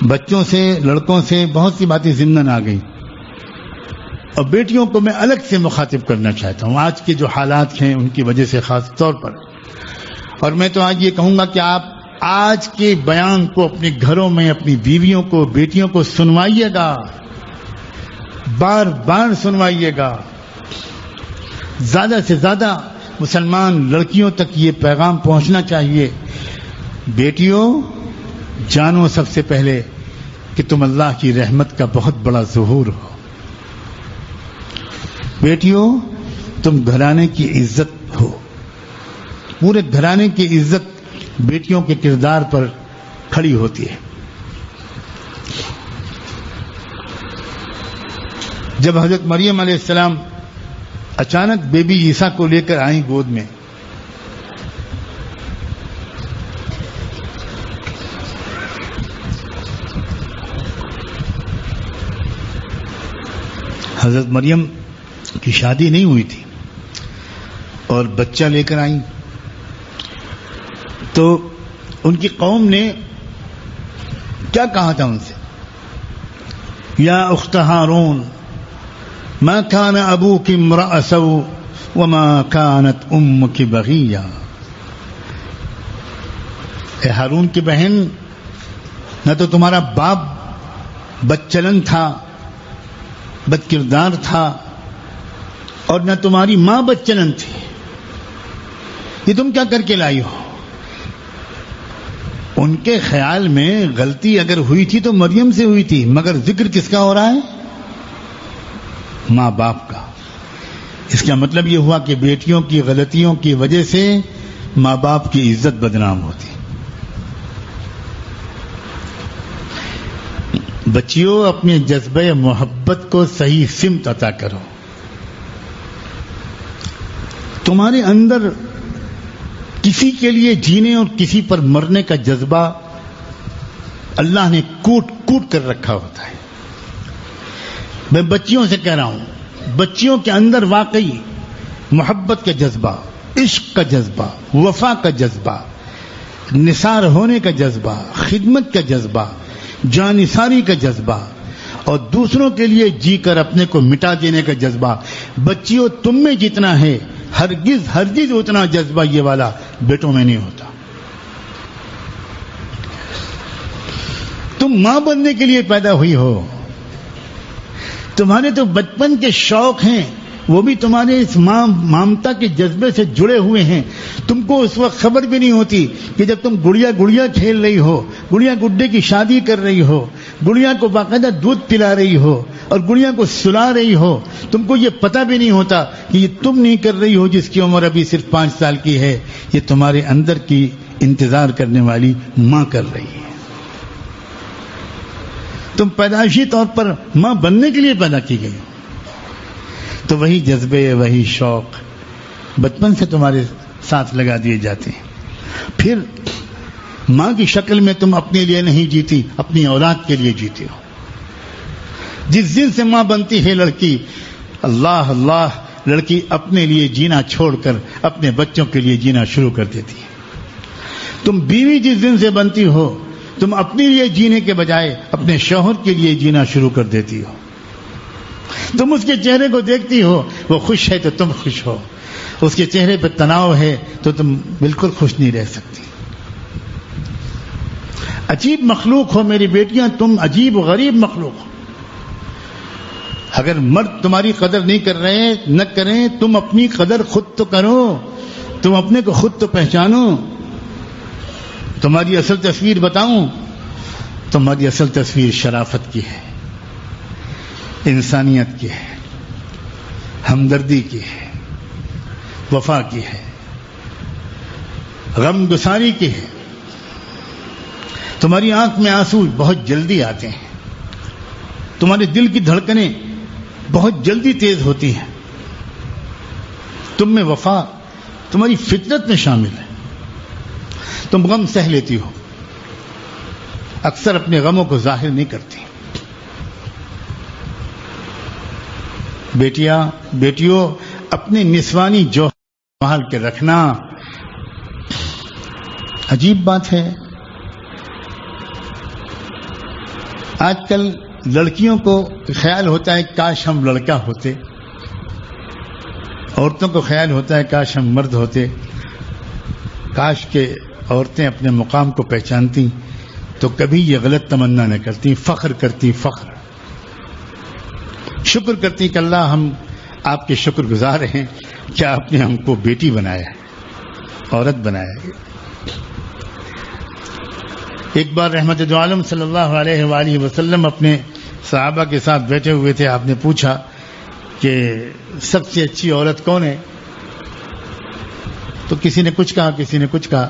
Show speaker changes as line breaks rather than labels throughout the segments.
بچوں سے لڑکوں سے بہت سی باتیں ضمن آ گئی، اور بیٹیوں کو میں الگ سے مخاطب کرنا چاہتا ہوں آج کے جو حالات ہیں ان کی وجہ سے خاص طور پر. اور میں تو آج یہ کہوں گا کہ آپ آج کے بیان کو اپنے گھروں میں اپنی بیویوں کو بیٹیوں کو سنوائیے گا، بار بار سنوائیے گا. زیادہ سے زیادہ مسلمان لڑکیوں تک یہ پیغام پہنچنا چاہیے. بیٹیوں جانو سب سے پہلے کہ تم اللہ کی رحمت کا بہت بڑا ظہور ہو. بیٹیوں تم گھرانے کی عزت ہو. پورے گھرانے کی عزت بیٹیوں کے کردار پر کھڑی ہوتی ہے. جب حضرت مریم علیہ السلام اچانک بیبی عیسیٰ کو لے کر آئیں گود میں، حضرت مریم کی شادی نہیں ہوئی تھی اور بچہ لے کر آئیں، تو ان کی قوم نے کیا کہا تھا ان سے؟ یا اخت ہارون ما كان ابوك امرأ سوء وما كانت امك بغيا. اے ہارون کی بہن، نہ تو تمہارا باپ بدچلن تھا، بد کردار تھا، اور نہ تمہاری ماں بدچلن تھی. یہ تم کیا کر کے لائی ہو؟ ان کے خیال میں غلطی اگر ہوئی تھی تو مریم سے ہوئی تھی، مگر ذکر کس کا ہو رہا ہے؟ ماں باپ کا. اس کا مطلب یہ ہوا کہ بیٹیوں کی غلطیوں کی وجہ سے ماں باپ کی عزت بدنام ہوتی. بچیوں اپنے جذبہ محبت کو صحیح سمت عطا کرو. تمہارے اندر کسی کے لیے جینے اور کسی پر مرنے کا جذبہ اللہ نے کوٹ کوٹ کر رکھا ہوتا ہے. میں بچیوں سے کہہ رہا ہوں، بچیوں کے اندر واقعی محبت کا جذبہ، عشق کا جذبہ، وفا کا جذبہ، نثار ہونے کا جذبہ، خدمت کا جذبہ، جانثاری کا جذبہ، اور دوسروں کے لیے جی کر اپنے کو مٹا دینے کا جذبہ بچیوں تم میں جتنا ہے ہرگز ہرگز اتنا جذبہ یہ والا بیٹوں میں نہیں ہوتا. تم ماں بننے کے لیے پیدا ہوئی ہو، تمہارے تو بچپن کے شوق ہیں، وہ بھی تمہارے اس مامتا کے جذبے سے جڑے ہوئے ہیں. تم کو اس وقت خبر بھی نہیں ہوتی کہ جب تم گڑیا گڑیا کھیل رہی ہو، گڑیا گڈے کی شادی کر رہی ہو، گڑیا کو باقاعدہ دودھ پلا رہی ہو اور گڑیا کو سلا رہی ہو، تم کو یہ پتہ بھی نہیں ہوتا کہ یہ تم نہیں کر رہی ہو جس کی عمر ابھی صرف 5 سال کی ہے، یہ تمہارے اندر کی انتظار کرنے والی ماں کر رہی ہے. تم پیدائشی طور پر ماں بننے کے لیے پیدا کی گئی، تو وہی جذبے وہی شوق بچپن سے تمہارے ساتھ لگا دیے جاتے ہیں. پھر ماں کی شکل میں تم اپنے لیے نہیں جیتی، اپنی اولاد کے لیے جیتے ہو. جس دن سے ماں بنتی ہے لڑکی، اللہ اللہ، لڑکی اپنے لیے جینا چھوڑ کر اپنے بچوں کے لیے جینا شروع کر دیتی ہے. تم بیوی جس دن سے بنتی ہو، تم اپنے لیے جینے کے بجائے اپنے شوہر کے لیے جینا شروع کر دیتی ہو. تم اس کے چہرے کو دیکھتی ہو، وہ خوش ہے تو تم خوش ہو، اس کے چہرے پہ تناؤ ہے تو تم بالکل خوش نہیں رہ سکتی. عجیب مخلوق ہو میری بیٹیاں، تم عجیب و غریب مخلوق ہو. اگر مرد تمہاری قدر نہیں کر رہے نہ کریں، تم اپنی قدر خود تو کرو، تم اپنے کو خود تو پہچانو. تمہاری اصل تصویر بتاؤں، تمہاری اصل تصویر شرافت کی ہے، انسانیت کی ہے، ہمدردی کی ہے، وفا کی ہے، غم گساری کی ہے. تمہاری آنکھ میں آنسو بہت جلدی آتے ہیں، تمہارے دل کی دھڑکنیں بہت جلدی تیز ہوتی ہیں. تم میں وفا تمہاری فطرت میں شامل ہے. تم غم سہ لیتی ہو، اکثر اپنے غموں کو ظاہر نہیں کرتی. بیٹیوں اپنے نسوانی جو سنبھال کے رکھنا. عجیب بات ہے، آج کل لڑکیوں کو خیال ہوتا ہے کاش ہم لڑکا ہوتے، عورتوں کو خیال ہوتا ہے کاش ہم مرد ہوتے، کاش کہ عورتیں اپنے مقام کو پہچانتی تو کبھی یہ غلط تمنا نہ کرتی، فخر کرتی، فخر شکر کرتی کہ اللہ ہم آپ کے شکر گزار ہیں کہ آپ نے ہم کو بیٹی بنایا ہے، عورت بنایا ہے۔ ایک بار رحمت دو عالم صلی اللہ علیہ وآلہ وسلم اپنے صحابہ کے ساتھ بیٹھے ہوئے تھے، آپ نے پوچھا کہ سب سے اچھی عورت کون ہے؟ تو کسی نے کچھ کہا، کسی نے کچھ کہا،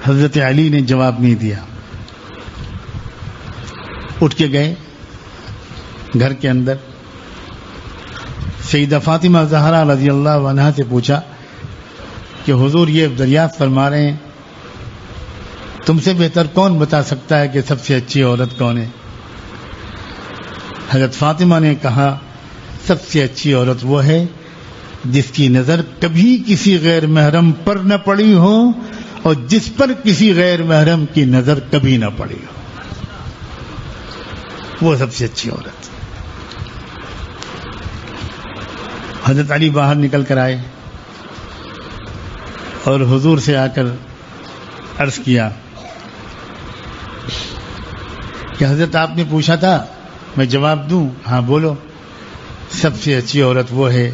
حضرت علی نے جواب نہیں دیا، اٹھ کے گئے گھر کے اندر، سیدہ فاطمہ زہرا رضی اللہ عنہا سے پوچھا کہ حضور یہ دریافت فرما رہے ہیں تم سے بہتر کون بتا سکتا ہے کہ سب سے اچھی عورت کون ہے؟ حضرت فاطمہ نے کہا سب سے اچھی عورت وہ ہے جس کی نظر کبھی کسی غیر محرم پر نہ پڑی ہو اور جس پر کسی غیر محرم کی نظر کبھی نہ پڑی ہو، وہ سب سے اچھی عورت۔ حضرت علی باہر نکل کر آئے اور حضور سے آ کر عرض کیا کہ حضرت آپ نے پوچھا تھا میں جواب دوں؟ ہاں بولو۔ سب سے اچھی عورت وہ ہے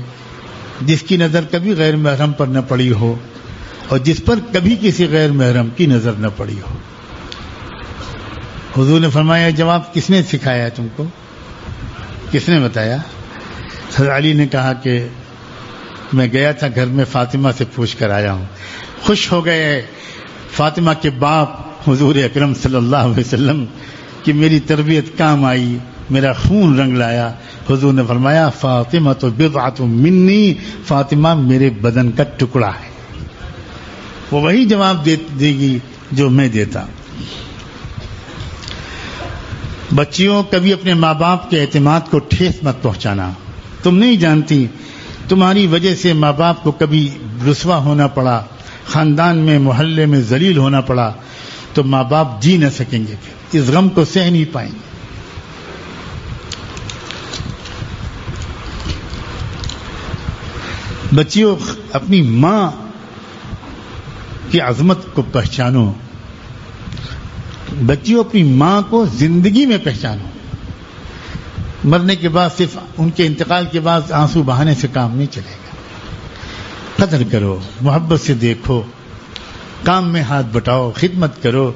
جس کی نظر کبھی غیر محرم پر نہ پڑی ہو اور جس پر کبھی کسی غیر محرم کی نظر نہ پڑی ہو۔ حضور نے فرمایا جواب کس نے سکھایا تم کو، کس نے بتایا؟ حضرت علی نے کہا کہ میں گیا تھا گھر میں فاطمہ سے پوچھ کر آیا ہوں۔ خوش ہو گئے فاطمہ کے باپ حضور اکرم صلی اللہ علیہ وسلم کہ میری تربیت کام آئی، میرا خون رنگ لایا۔ حضور نے فرمایا فاطمہ تو بضعۃ منی، فاطمہ میرے بدن کا ٹکڑا ہے، وہ وہی جواب دے گی جو میں دیتا۔ بچیوں کبھی اپنے ماں باپ کے اعتماد کو ٹھیس مت پہنچانا، تم نہیں جانتی تمہاری وجہ سے ماں باپ کو کبھی رسوا ہونا پڑا، خاندان میں محلے میں ذلیل ہونا پڑا تو ماں باپ جی نہ سکیں گے، اس غم کو سہ نہیں پائیں گے۔ بچیوں اپنی ماں کی عظمت کو پہچانو، بچیوں اپنی ماں کو زندگی میں پہچانو۔ مرنے کے بعد صرف ان کے انتقال کے بعد آنسو بہانے سے کام نہیں چلے گا، قدر کرو، محبت سے دیکھو، کام میں ہاتھ بٹاؤ، خدمت کرو۔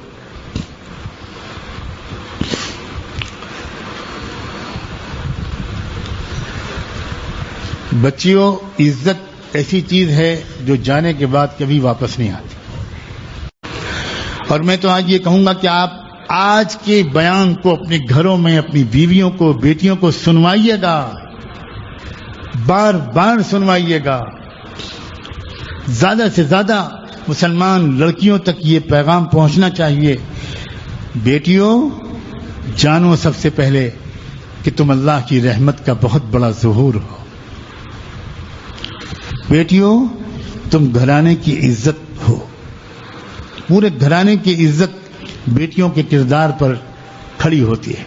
بچیوں عزت ایسی چیز ہے جو جانے کے بعد کبھی واپس نہیں آتی، اور میں تو آج یہ کہوں گا کہ آپ آج کے بیان کو اپنے گھروں میں اپنی بیویوں کو، بیٹیوں کو سنوائیے گا، بار بار سنوائیے گا۔ زیادہ سے زیادہ مسلمان لڑکیوں تک یہ پیغام پہنچنا چاہیے، بیٹیوں جانو سب سے پہلے کہ تم اللہ کی رحمت کا بہت بڑا ظہور ہو، بیٹیوں تم گھرانے کی عزت ہو، پورے گھرانے کی عزت بیٹیوں کے کردار پر کھڑی ہوتی ہے۔